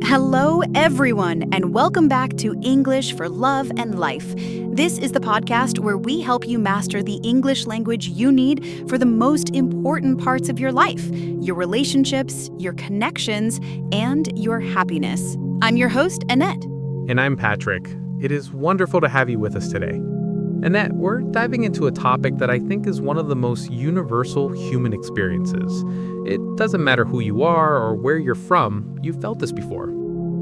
Hello, everyone, and welcome back to English for Love and Life. This is the podcast where we help you master the English language you need for the most important parts of your life, your relationships, your connections, and your happiness. I'm your host, Annette. And I'm Patrick. It is wonderful to have you with us today. Annette, we're diving into a topic that I think is one of the most universal human experiences. It doesn't matter who you are or where you're from, you've felt this before.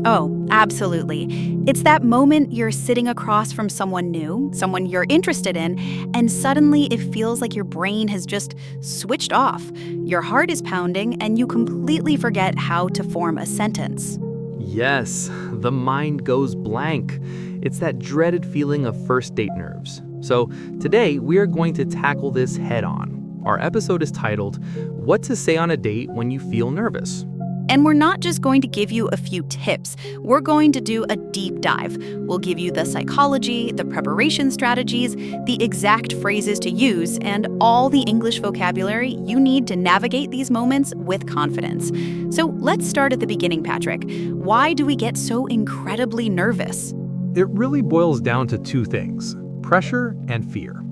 Oh, absolutely. It's that moment you're sitting across from someone new, someone you're interested in, and suddenly it feels like your brain has just switched off. Your heart is pounding, and you completely forget how to form a sentence. Yes, the mind goes blank. It's that dreaded feeling of first date nerves. So today, we are going to tackle this head on. Our episode is titled, What to Say on a Date When You Feel Nervous. And we're not just going to give you a few tips. We're going to do a deep dive. We'll give you the psychology, the preparation strategies, the exact phrases to use, and all the English vocabulary you need to navigate these moments with confidence. So let's start at the beginning, Patrick. Why do we get so incredibly nervous? It really boils down to two things, pressure and fear.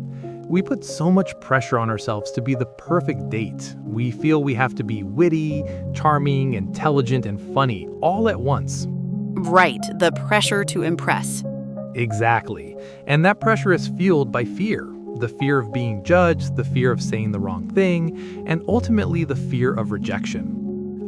We put so much pressure on ourselves to be the perfect date. We feel we have to be witty, charming, intelligent, and funny all at once. Right, the pressure to impress. Exactly. And that pressure is fueled by fear. The fear of being judged, the fear of saying the wrong thing, and ultimately the fear of rejection.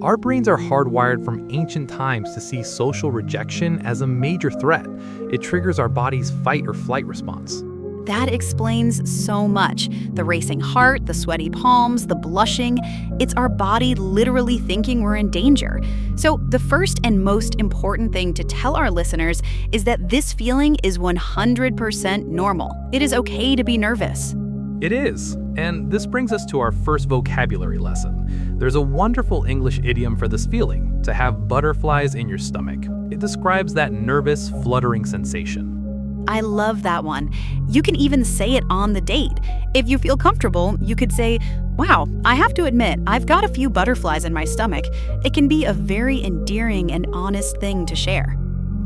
Our brains are hardwired from ancient times to see social rejection as a major threat. It triggers our body's fight or flight response. That explains so much. The racing heart, the sweaty palms, the blushing. It's our body literally thinking we're in danger. So the first and most important thing to tell our listeners is that this feeling is 100% normal. It is okay to be nervous. It is. And this brings us to our first vocabulary lesson. There's a wonderful English idiom for this feeling, to have butterflies in your stomach. It describes that nervous, fluttering sensation. I love that one. You can even say it on the date. If you feel comfortable, you could say, "Wow, I have to admit, I've got a few butterflies in my stomach." It can be a very endearing and honest thing to share.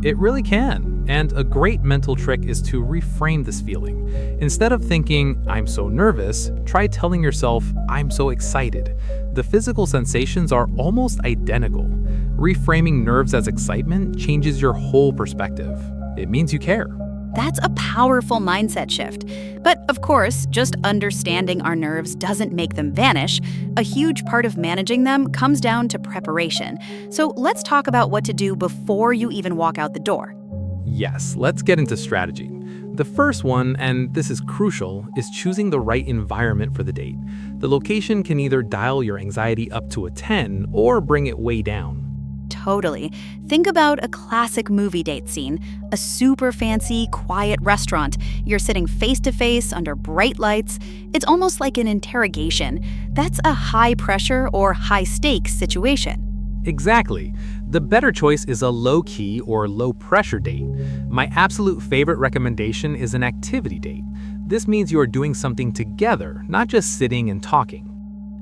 It really can. And a great mental trick is to reframe this feeling. Instead of thinking, "I'm so nervous," try telling yourself, "I'm so excited." The physical sensations are almost identical. Reframing nerves as excitement changes your whole perspective. It means you care. That's a powerful mindset shift. But of course, just understanding our nerves doesn't make them vanish. A huge part of managing them comes down to preparation. So let's talk about what to do before you even walk out the door. Yes, let's get into strategy. The first one, and this is crucial, is choosing the right environment for the date. The location can either dial your anxiety up to a 10 or bring it way down. Totally. Think about a classic movie date scene, a super fancy, quiet restaurant. You're sitting face to face under bright lights. It's almost like an interrogation. That's a high pressure or high stakes situation. Exactly. The better choice is a low-key or low-pressure date. My absolute favorite recommendation is an activity date. This means you are doing something together, not just sitting and talking.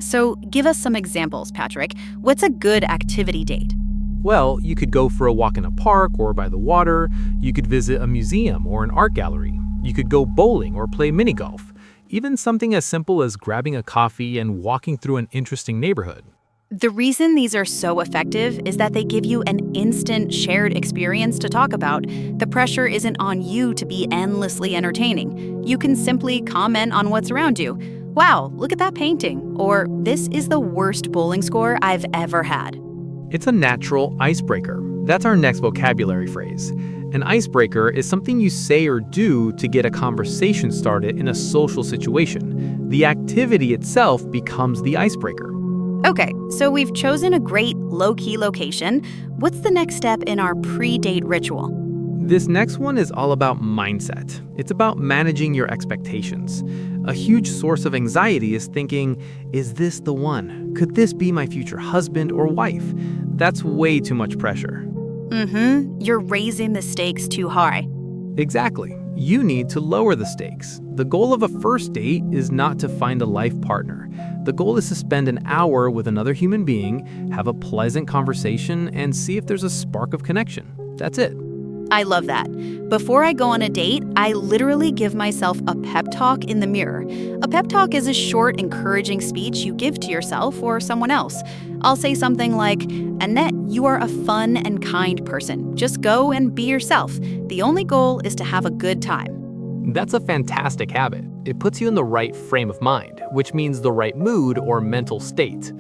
So give us some examples, Patrick. What's a good activity date? Well, you could go for a walk in a park or by the water. You could visit a museum or an art gallery. You could go bowling or play mini golf. Even something as simple as grabbing a coffee and walking through an interesting neighborhood. The reason these are so effective is that they give you an instant shared experience to talk about. The pressure isn't on you to be endlessly entertaining. You can simply comment on what's around you. "Wow, look at that painting," or "This is the worst bowling score I've ever had." It's a natural icebreaker. That's our next vocabulary phrase. An icebreaker is something you say or do to get a conversation started in a social situation. The activity itself becomes the icebreaker. Okay, so we've chosen a great low-key location. What's the next step in our pre-date ritual? This next one is all about mindset. It's about managing your expectations. A huge source of anxiety is thinking, is this the one? Could this be my future husband or wife? That's way too much pressure. You're raising the stakes too high. Exactly. You need to lower the stakes. The goal of a first date is not to find a life partner. The goal is to spend an hour with another human being, have a pleasant conversation, and see if there's a spark of connection. That's it. I love that. Before I go on a date, I literally give myself a pep talk in the mirror. A pep talk is a short, encouraging speech you give to yourself or someone else. I'll say something like, "Annette, you are a fun and kind person. Just go and be yourself. The only goal is to have a good time." That's a fantastic habit. It puts you in the right frame of mind, which means the right mood or mental state.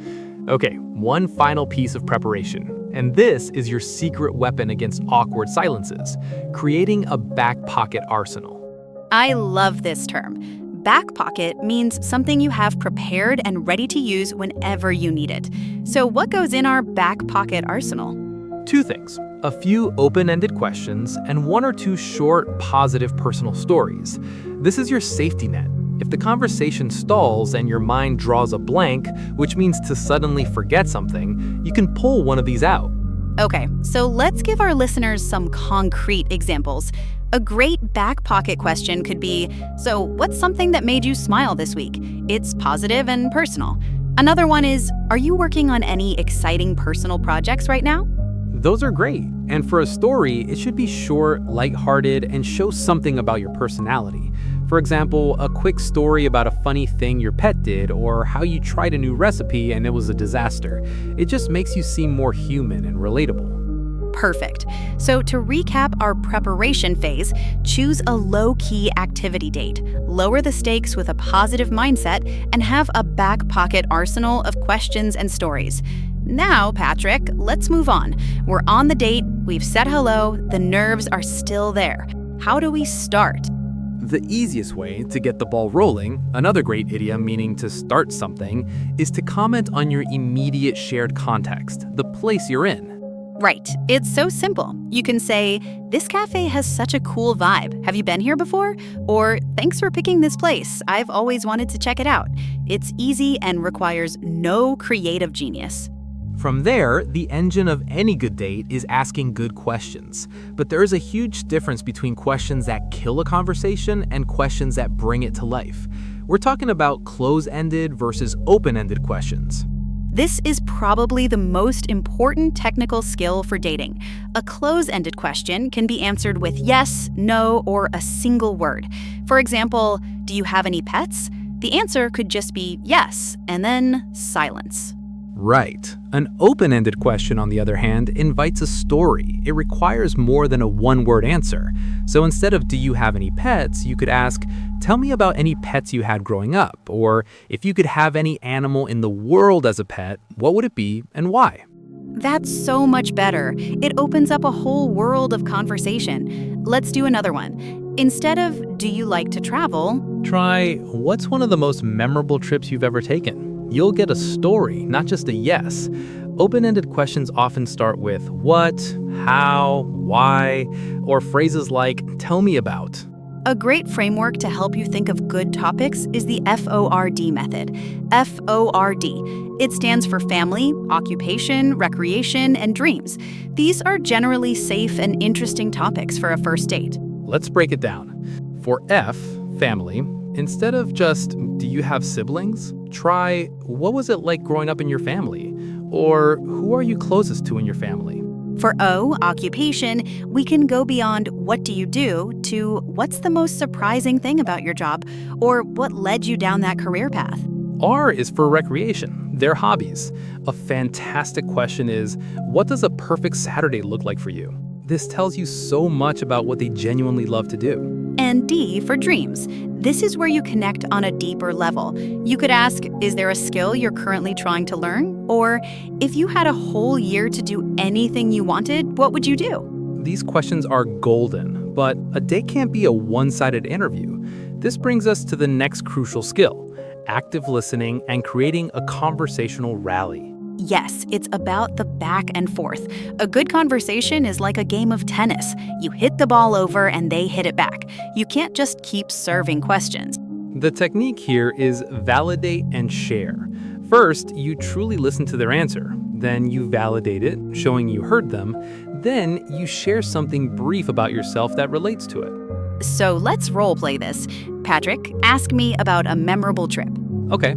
Okay, one final piece of preparation. And this is your secret weapon against awkward silences, creating a back pocket arsenal. I love this term. Back pocket means something you have prepared and ready to use whenever you need it. So what goes in our back pocket arsenal? Two things: a few open-ended questions and one or two short, positive personal stories. This is your safety net. If the conversation stalls and your mind draws a blank, which means to suddenly forget something, you can pull one of these out. Okay, so let's give our listeners some concrete examples. A great back pocket question could be, so what's something that made you smile this week? It's positive and personal. Another one is, are you working on any exciting personal projects right now? Those are great. And for a story, it should be short, lighthearted, and show something about your personality. For example, a quick story about a funny thing your pet did or how you tried a new recipe and it was a disaster. It just makes you seem more human and relatable. Perfect. So to recap our preparation phase, choose a low-key activity date, lower the stakes with a positive mindset, and have a back pocket arsenal of questions and stories. Now, Patrick, let's move on. We're on the date, we've said hello, the nerves are still there. How do we start? The easiest way to get the ball rolling, another great idiom meaning to start something, is to comment on your immediate shared context, the place you're in. Right. It's so simple. You can say, "This cafe has such a cool vibe. Have you been here before?" Or, "Thanks for picking this place. I've always wanted to check it out." It's easy and requires no creative genius. From there, the engine of any good date is asking good questions. But there is a huge difference between questions that kill a conversation and questions that bring it to life. We're talking about close-ended versus open-ended questions. This is probably the most important technical skill for dating. A close-ended question can be answered with yes, no, or a single word. For example, do you have any pets? The answer could just be yes, and then silence. Right. An open-ended question, on the other hand, invites a story. It requires more than a one-word answer. So instead of "do you have any pets?" you could ask, "Tell me about any pets you had growing up," or "If you could have any animal in the world as a pet, what would it be and why?" That's so much better. It opens up a whole world of conversation. Let's do another one. Instead of "do you like to travel?" Try, "What's one of the most memorable trips you've ever taken?" You'll get a story, not just a yes. Open-ended questions often start with what, how, why, or phrases like "tell me about." A great framework to help you think of good topics is the FORD method. FORD. It stands for family, occupation, recreation, and dreams. These are generally safe and interesting topics for a first date. Let's break it down. For F, family, instead of just "do you have siblings?" try "what was it like growing up in your family?" or "who are you closest to in your family?" For O, occupation, we can go beyond "what do you do?" to "what's the most surprising thing about your job?" or "what led you down that career path?" R is for recreation, their hobbies. A fantastic question is, what does a perfect Saturday look like for you? This tells you so much about what they genuinely love to do. And D for dreams. This is where you connect on a deeper level. You could ask, is there a skill you're currently trying to learn? Or, if you had a whole year to do anything you wanted, what would you do? These questions are golden, but a date can't be a one-sided interview. This brings us to the next crucial skill: active listening and creating a conversational rally. Yes, it's about the back and forth. A good conversation is like a game of tennis. You hit the ball over and they hit it back. You can't just keep serving questions. The technique here is validate and share. First, you truly listen to their answer. Then you validate it, showing you heard them. Then you share something brief about yourself that relates to it. So let's role play this. Patrick, ask me about a memorable trip. Okay.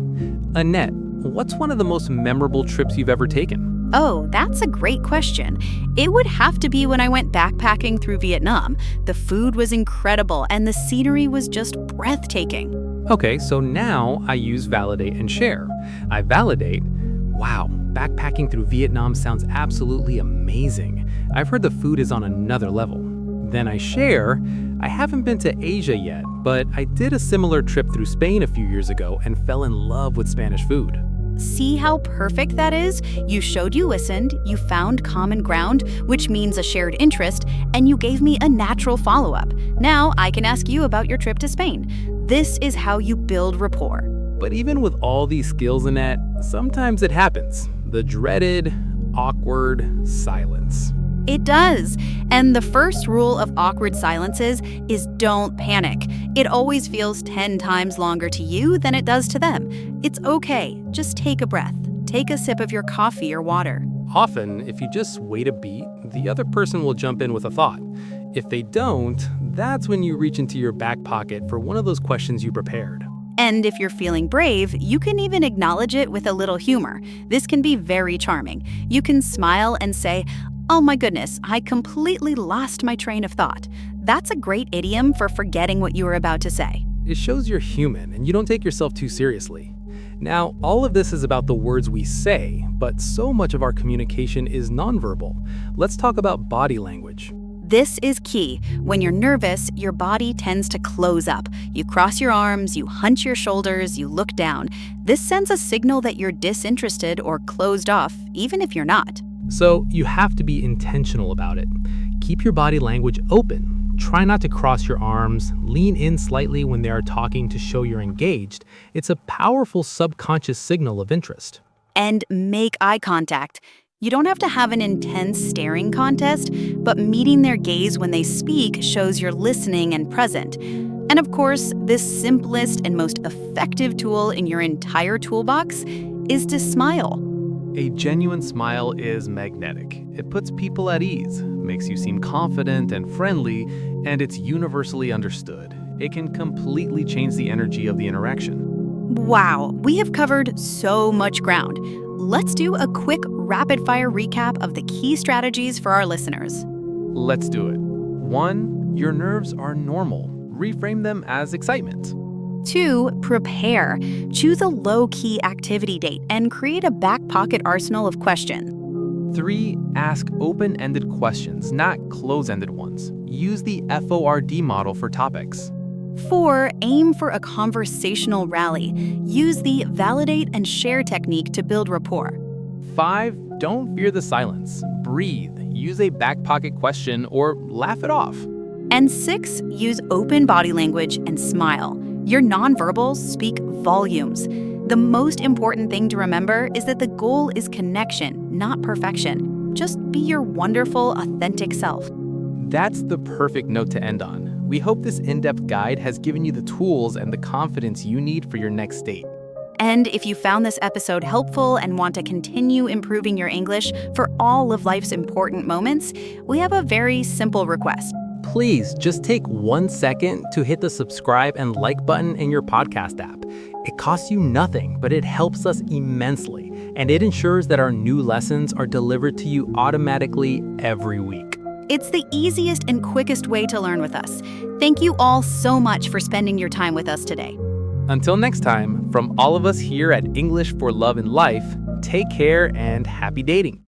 Annette, what's one of the most memorable trips you've ever taken? Oh, that's a great question. It would have to be when I went backpacking through Vietnam. The food was incredible and the scenery was just breathtaking. Okay, so now I use validate and share. I validate, wow, backpacking through Vietnam sounds absolutely amazing. I've heard the food is on another level. Then I share, I haven't been to Asia yet, but I did a similar trip through Spain a few years ago and fell in love with Spanish food. See how perfect that is? You showed you listened, you found common ground, which means a shared interest, and you gave me a natural follow-up. Now I can ask you about your trip to Spain. This is how you build rapport. But even with all these skills, Annette, sometimes it happens. The dreaded, awkward silence. It does. And the first rule of awkward silences is don't panic. It always feels 10 times longer to you than it does to them. It's okay. Just take a breath. Take a sip of your coffee or water. Often, if you just wait a beat, the other person will jump in with a thought. If they don't, that's when you reach into your back pocket for one of those questions you prepared. And if you're feeling brave, you can even acknowledge it with a little humor. This can be very charming. You can smile and say, "Oh my goodness, I completely lost my train of thought." That's a great idiom for forgetting what you were about to say. It shows you're human and you don't take yourself too seriously. Now, all of this is about the words we say, but so much of our communication is nonverbal. Let's talk about body language. This is key. When you're nervous, your body tends to close up. You cross your arms, you hunch your shoulders, you look down. This sends a signal that you're disinterested or closed off, even if you're not. So you have to be intentional about it. Keep your body language open. Try not to cross your arms. Lean in slightly when they are talking to show you're engaged. It's a powerful subconscious signal of interest. And make eye contact. You don't have to have an intense staring contest, but meeting their gaze when they speak shows you're listening and present. And of course, this simplest and most effective tool in your entire toolbox is to smile. A genuine smile is magnetic. It puts people at ease, makes you seem confident and friendly, and it's universally understood. It can completely change the energy of the interaction. Wow, we have covered so much ground. Let's do a quick rapid-fire recap of the key strategies for our listeners. Let's do it. 1. Your nerves are normal. Reframe them as excitement. 2. Prepare. Choose a low-key activity date and create a back pocket arsenal of questions. 3. Ask open-ended questions, not close-ended ones. Use the FORD model for topics. 4. Aim for a conversational rally. Use the validate and share technique to build rapport. 5. Don't fear the silence. Breathe. Use a back pocket question or laugh it off. And 6. Use open body language and smile. Your nonverbals speak volumes. The most important thing to remember is that the goal is connection, not perfection. Just be your wonderful, authentic self. That's the perfect note to end on. We hope this in-depth guide has given you the tools and the confidence you need for your next date. And if you found this episode helpful and want to continue improving your English for all of life's important moments, we have a very simple request. Please just take 1 second to hit the subscribe and like button in your podcast app. It costs you nothing, but it helps us immensely, and it ensures that our new lessons are delivered to you automatically every week. It's the easiest and quickest way to learn with us. Thank you all so much for spending your time with us today. Until next time, from all of us here at English for Love and Life, take care and happy dating.